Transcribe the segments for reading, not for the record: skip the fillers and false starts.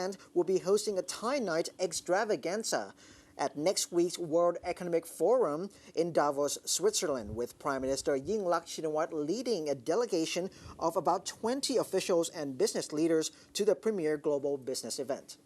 Thailand will be hosting a Thai Night extravaganza at next week's World Economic Forum in Davos, Switzerland, with Prime Minister Yingluck leading a delegation of about 20 officials and business leaders to the premier global business event.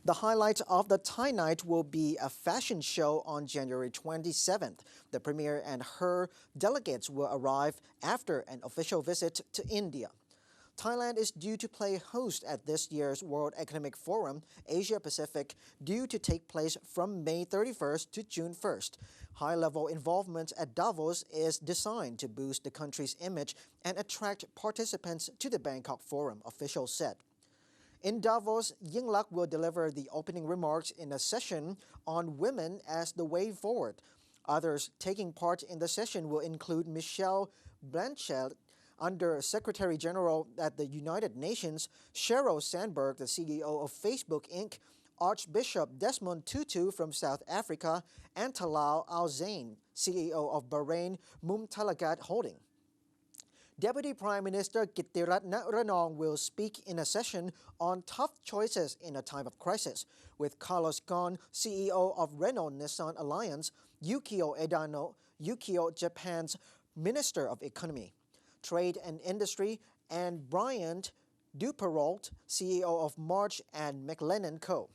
The highlight of the Thai Night will be a fashion show on January 27th. The premier and her delegates will arrive after an official visit to India. Thailand is due to play host at this year's World Economic Forum, Asia Pacific, due to take place from May 31st to June 1st. High-level involvement at Davos is designed to boost the country's image and attract participants to the Bangkok Forum, officials said. In Davos, Yingluck will deliver the opening remarks in a session on women as the way forward. Others taking part in the session will include Michelle Bachelet, Under Secretary General at the United Nations, Sheryl Sandberg, the CEO of Facebook Inc., Archbishop Desmond Tutu from South Africa, and Talal Al-Zain, CEO of Bahrain Mumtalakat Holding. Deputy Prime Minister Kittirat Naranong will speak in a session on tough choices in a time of crisis, with Carlos Ghosn, CEO of Renault-Nissan Alliance, Yukio Edano, Yukio Japan's Minister of Economy, Trade and Industry, and Brian Duperrault, CEO of March and McLennan Co.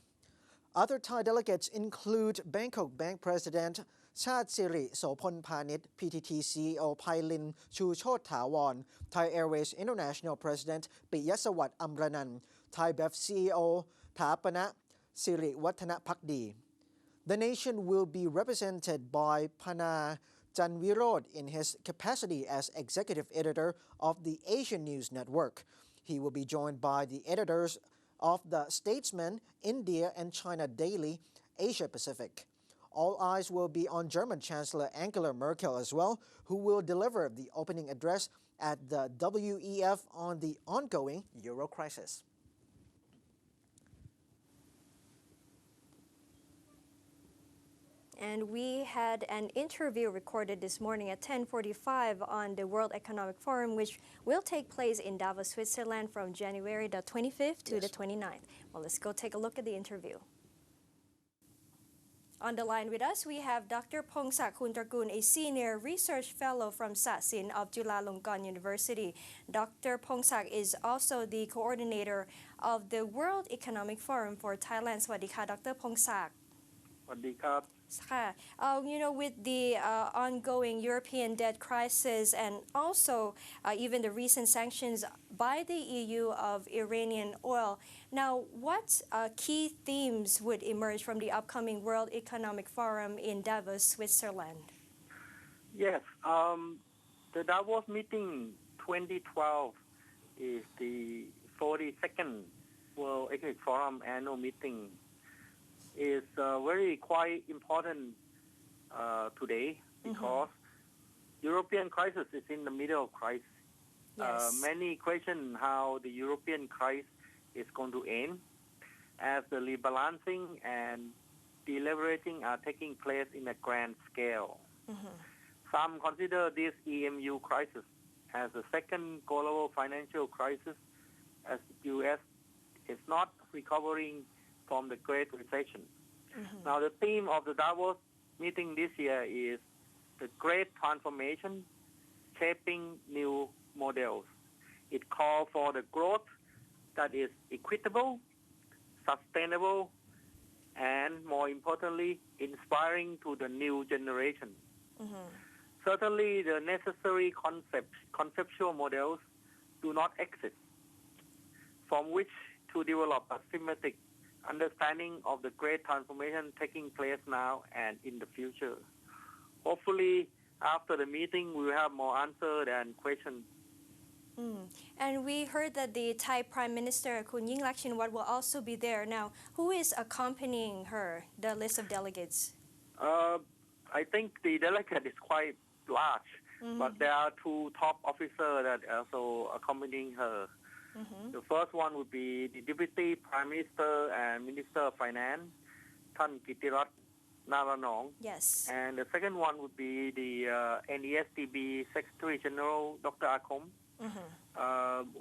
Other Thai delegates include Bangkok Bank President Chatsiri Sopon Panit, PTT CEO Pailin Chuchot Thawon, Thai Airways International President Piyasawat Amranan, Thai BEF CEO Thapana Siri Watana Pakdi. The nation will be represented by Pana Janvirod in his capacity as executive editor of the Asian News Network. He will be joined by the editors of the Statesman, India and China Daily, Asia Pacific. All eyes will be on German Chancellor Angela Merkel as well, who will deliver the opening address at the WEF on the ongoing Euro crisis. And we had an interview recorded this morning at 10:45 on the World Economic Forum, which will take place in Davos, Switzerland from January the 25th to the 29th. Well, let's go take a look at the interview. On the line with us, we have Dr. Pongsak Hoontrakul, a senior research fellow from Sasin of Chulalongkorn University. Dr. Pongsak is also the coordinator of the World Economic Forum for Thailand. สวัสดีค่ะ Dr. Pongsak. สวัสดีครับ with the ongoing European debt crisis and also even the recent sanctions by the EU of Iranian oil. Now, what key themes would emerge from the upcoming World Economic Forum in Davos, Switzerland? Yes, the Davos meeting 2012 is the 42nd World Economic Forum annual meeting. Is very quite important today because European crisis is in the middle of crisis. Yes. Many question how the European crisis is going to end as the rebalancing and deleveraging are taking place in a grand scale. Some consider this EMU crisis as the second global financial crisis as the U.S. is not recovering from the Great Recession. Now, the theme of the Davos meeting this year is the Great Transformation, shaping new models. It calls for the growth that is equitable, sustainable, and more importantly, inspiring to the new generation. Certainly, the necessary conceptual models do not exist from which to develop a thematic understanding of the great transformation taking place now and in the future. Hopefully, after the meeting, we will have more answers and questions. And we heard that the Thai Prime Minister, Kun Yingluck will also be there. Now, who is accompanying her, the list of delegates? I think the delegate is quite large, but there are two top officers that are also accompanying her. The first one would be the Deputy Prime Minister and Minister of Finance, Than Kittirat Naranong. Yes. And the second one would be the NESDB Secretary General, Dr. Akom,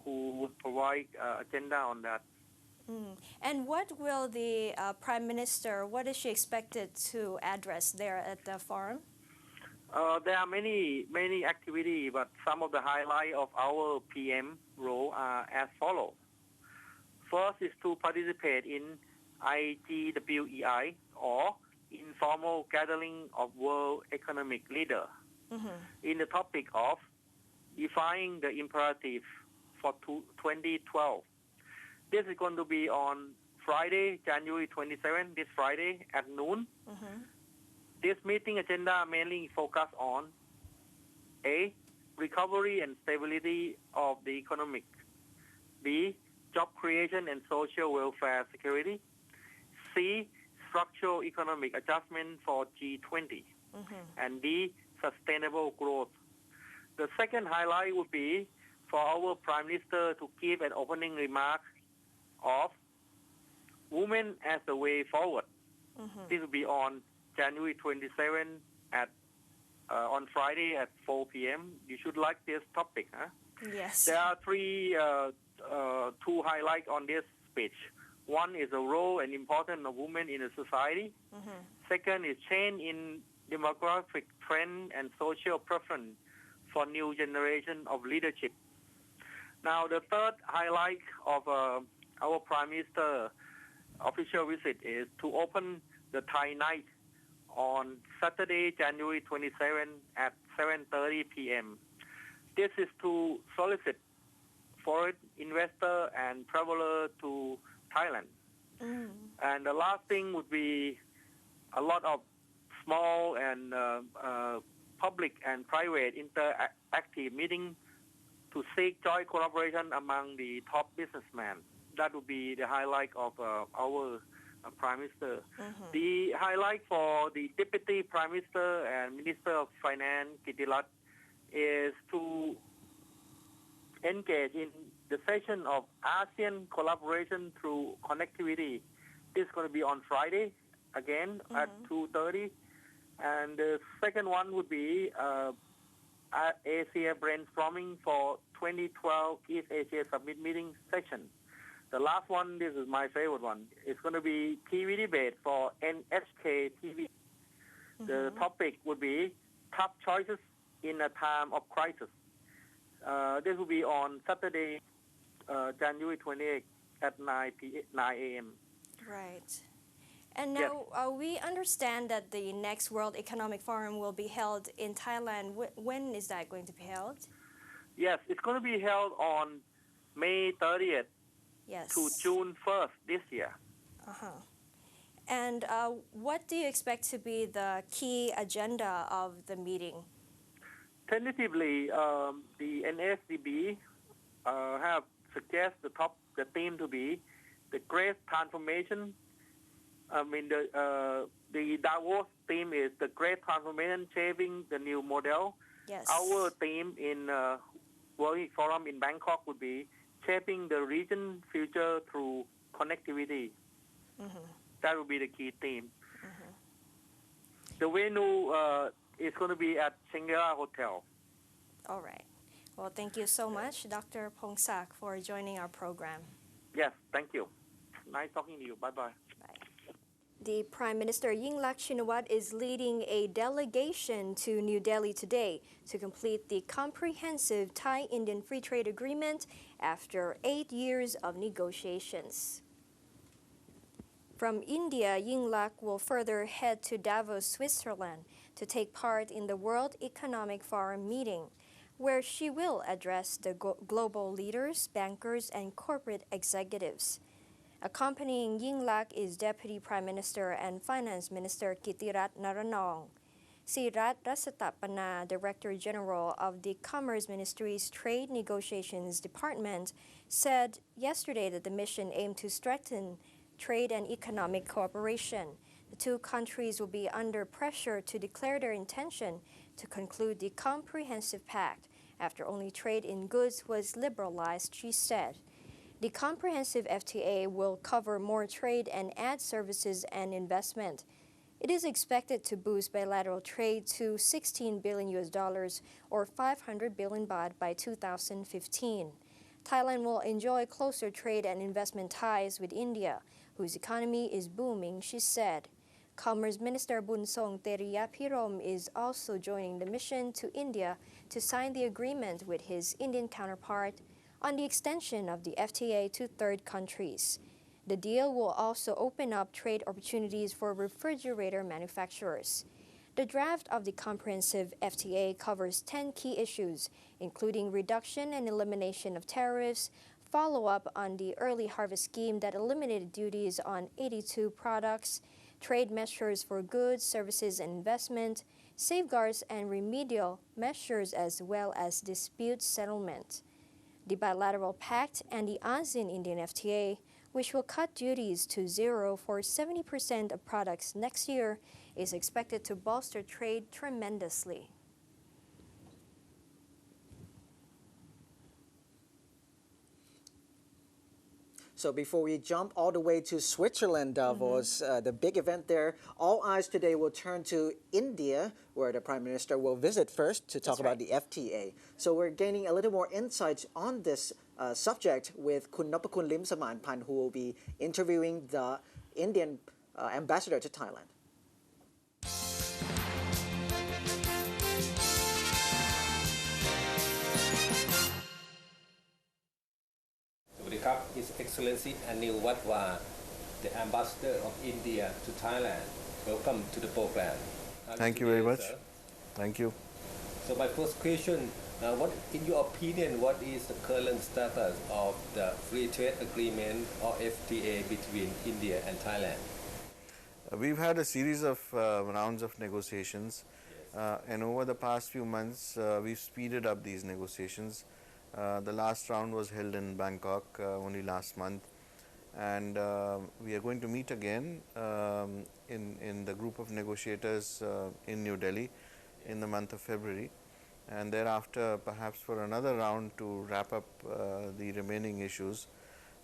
who would provide agenda on that. And what will the Prime Minister, what is she expected to address there at the forum? There are many activities, but some of the highlights of our PM role are as follows. First is to participate in IGWEI, or Informal Gathering of World Economic Leaders, in the topic of defining the imperative for 2012. This is going to be on Friday, January 27, this Friday at noon. This meeting agenda mainly focus on A, recovery and stability of the economic; B, job creation and social welfare security; C, structural economic adjustment for G20; and D, sustainable growth. The second highlight would be for our Prime Minister to give an opening remark of women as the way forward. This will be on January 27 on Friday at 4 p.m. You should like this topic, huh? Yes. There are two highlights on this speech. One is the role and importance of women in the society. Second is change in demographic trend and social preference for new generation of leadership. Now, the third highlight of our Prime Minister official visit is to open the Thai night on Saturday, January 27 at 7:30 p.m. This is to solicit foreign investor and traveler to Thailand. And the last thing would be a lot of small and public and private interactive meeting to seek joint collaboration among the top businessmen. That would be the highlight of our Prime Minister. The highlight for the Deputy Prime Minister and Minister of Finance, Kittirat, is to engage in the session of ASEAN collaboration through connectivity. This is going to be on Friday, again, at 2:30. And the second one would be Asia brainstorming for 2012 East Asia Summit meeting session. The last one, this is my favorite one. It's going to be TV debate for NHK TV. The topic would be tough choices in a time of crisis. This will be on Saturday, January 28 at 9 a.m. Right. And now we understand that the next World Economic Forum will be held in Thailand. When is that going to be held? Yes, it's going to be held on May 30th to June 1st this year. And what do you expect to be the key agenda of the meeting? Tentatively, the NSDB have suggested the theme to be the Great Transformation. I mean, the Davos theme is the Great Transformation, shaping the new model. Yes. Our theme in World Economic Forum in Bangkok would be shaping the region future through connectivity. That would be the key theme. The venue is going to be at Shangri-La Hotel. All right. Well, thank you so much, Dr. Pongsak, for joining our program. Yes, thank you. Nice talking to you. Bye-bye. The Prime Minister Yingluck is leading a delegation to New Delhi today to complete the comprehensive Thai-Indian Free Trade Agreement after 8 years of negotiations. From India, Yingluck will further head to Davos, Switzerland, to take part in the World Economic Forum meeting, where she will address the global leaders, bankers, and corporate executives. Accompanying Yingluck is Deputy Prime Minister and Finance Minister Kittirat Naranong. Sirat Rasatapana, Director General of the Commerce Ministry's Trade Negotiations Department, said yesterday that the mission aimed to strengthen trade and economic cooperation. The two countries will be under pressure to declare their intention to conclude the comprehensive pact after only trade in goods was liberalized, she said. The comprehensive FTA will cover more trade and add services and investment. It is expected to boost bilateral trade to $16 billion or 500 billion baht by 2015. Thailand will enjoy closer trade and investment ties with India, whose economy is booming, she said. Commerce Minister Bunsong Teriyapirom is also joining the mission to India to sign the agreement with his Indian counterpart on the extension of the FTA to third countries. The deal will also open up trade opportunities for refrigerator manufacturers. The draft of the comprehensive FTA covers 10 key issues, including reduction and elimination of tariffs, follow-up on the early harvest scheme that eliminated duties on 82 products, trade measures for goods, services, and investment, safeguards and remedial measures, as well as dispute settlement. The bilateral pact and the ASEAN-Indian FTA, which will cut duties to zero for 70% of products next year, is expected to bolster trade tremendously. So before we jump all the way to Switzerland, Davos, the big event there, all eyes today will turn to India, where the Prime Minister will visit first to talk about the FTA. So we're gaining a little more insights on this subject with Kun Nophakhun Lim Samanpan, who will be interviewing the Indian ambassador to Thailand. His Excellency Anil Wadhwa, the Ambassador of India to Thailand. Welcome to the program. Thank you very much. Thank you. So my first question, what, in your opinion, what is the current status of the Free Trade Agreement or FTA between India and Thailand? We've had a series of rounds of negotiations, and over the past few months, we've speeded up these negotiations. The last round was held in Bangkok only last month, and we are going to meet again in the group of negotiators in New Delhi in the month of February, and thereafter perhaps for another round to wrap up the remaining issues.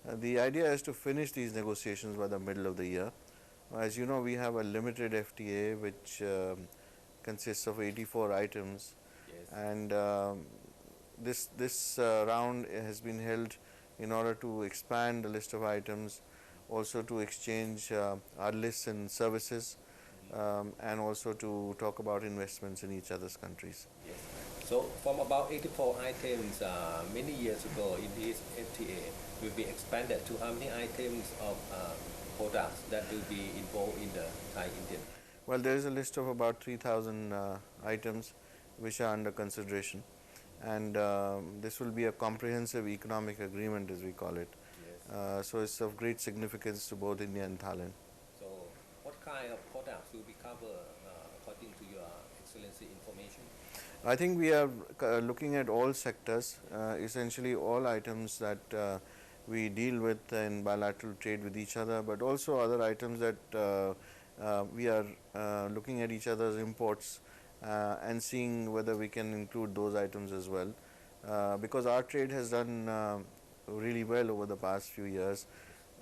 The idea is to finish these negotiations by the middle of the year. As you know, we have a limited FTA which consists of 84 items, and this round has been held in order to expand the list of items, also to exchange our lists and services, and also to talk about investments in each other's countries. Yes. So from about 84 items many years ago in this FTA will be expanded to how many items of products that will be involved in the Thai-Indian? Well, there is a list of about 3,000 items which are under consideration. And this will be a comprehensive economic agreement, as we call it. Yes. So it's of great significance to both India and Thailand. So what kind of products will be covered according to your Excellency information? I think we are looking at all sectors, essentially all items that we deal with in bilateral trade with each other, but also other items that we are looking at each other's imports and seeing whether we can include those items as well, because our trade has done really well over the past few years,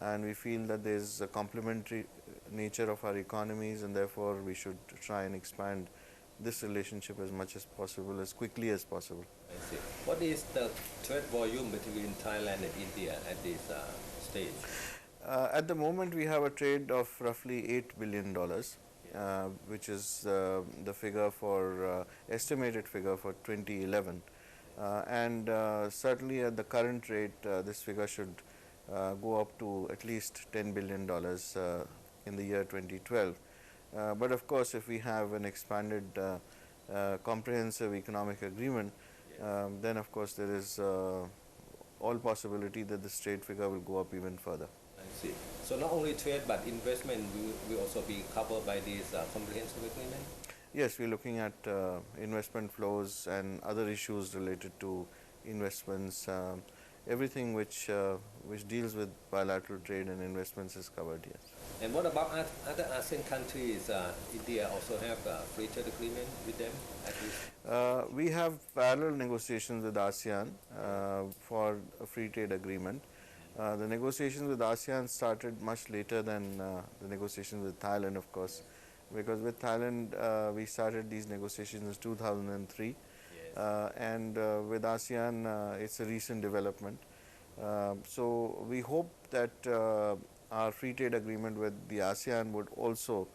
and we feel that there is a complementary nature of our economies, and therefore we should try and expand this relationship as much as possible, as quickly as possible. I see. What is the trade volume between Thailand and India at this stage? At the moment, we have a trade of roughly $8 billion. Which is the figure for estimated figure for 2011, and certainly at the current rate, this figure should go up to at least $10 billion in the year 2012. But of course, if we have an expanded comprehensive economic agreement, then of course there is all possibility that this trade figure will go up even further. I see. So not only trade but investment will also be covered by this comprehensive agreement? Yes, we're looking at investment flows and other issues related to investments. Everything which deals with bilateral trade and investments is covered, yes. And what about other ASEAN countries? India also have a free trade agreement with them at least? We have parallel negotiations with ASEAN for a free trade agreement. The negotiations with ASEAN started much later than the negotiations with Thailand, of course, because with Thailand we started these negotiations in 2003, and with ASEAN it's a recent development. So we hope that our free trade agreement with the ASEAN would also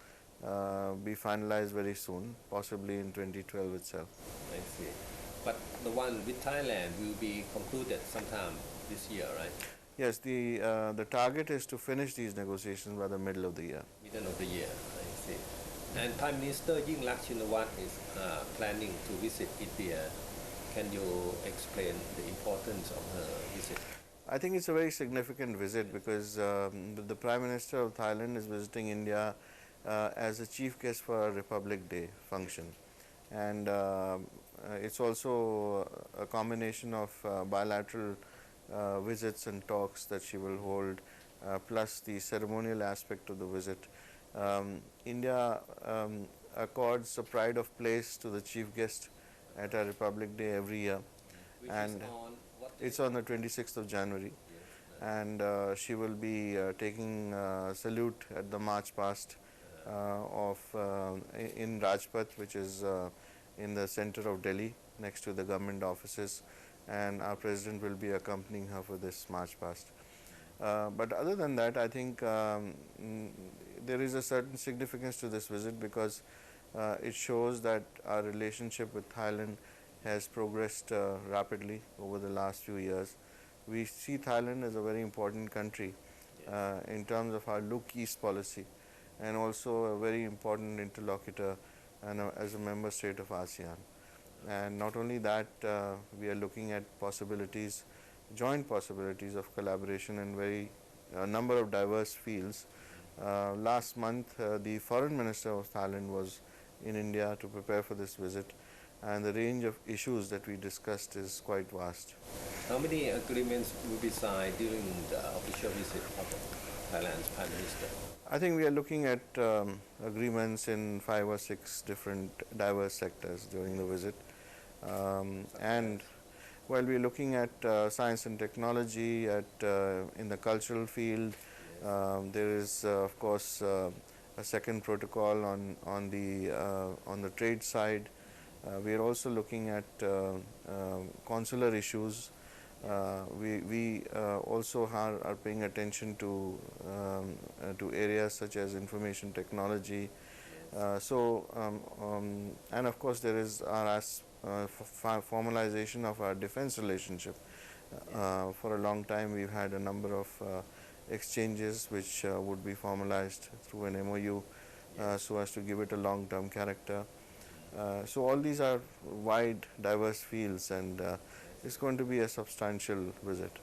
be finalized very soon, possibly in 2012 itself. I see. But the one with Thailand will be concluded sometime this year, right? Yes, the target is to finish these negotiations by the middle of the year. Middle of the year, I see. And Prime Minister Yingluck is planning to visit India. Can you explain the importance of her visit? I think it's a very significant visit because the Prime Minister of Thailand is visiting India as a chief guest for a Republic Day function. And it's also a combination of bilateral visits and talks that she will hold, plus the ceremonial aspect of the visit. India accords a pride of place to the chief guest at our Republic Day every year. Which And is on what day? it's on the 26th of January. And she will be taking salute at the march past in Rajpath, which is in the center of Delhi, next to the government offices, and our president will be accompanying her for this march past. But other than that, I think there is a certain significance to this visit because it shows that our relationship with Thailand has progressed rapidly over the last few years. We see Thailand as a very important country in terms of our Look East policy, and also a very important interlocutor and as a member state of ASEAN. And not only that, we are looking at possibilities, joint possibilities of collaboration in a number of diverse fields. Last month, the foreign minister of Thailand was in India to prepare for this visit, and the range of issues that we discussed is quite vast. How many agreements will be signed during the official visit of Thailand's Prime Minister? I think we are looking at agreements in 5 or 6 different diverse sectors during the visit. And while we are looking at science and technology, in the cultural field, there is of course a second protocol on the trade side. We are also looking at consular issues. We also are paying attention to areas such as information technology. And of course there is our formalization of our defense relationship. For a long time we've had a number of exchanges which would be formalized through an MOU so as to give it a long-term character. So all these are wide, diverse fields, and it's going to be a substantial visit.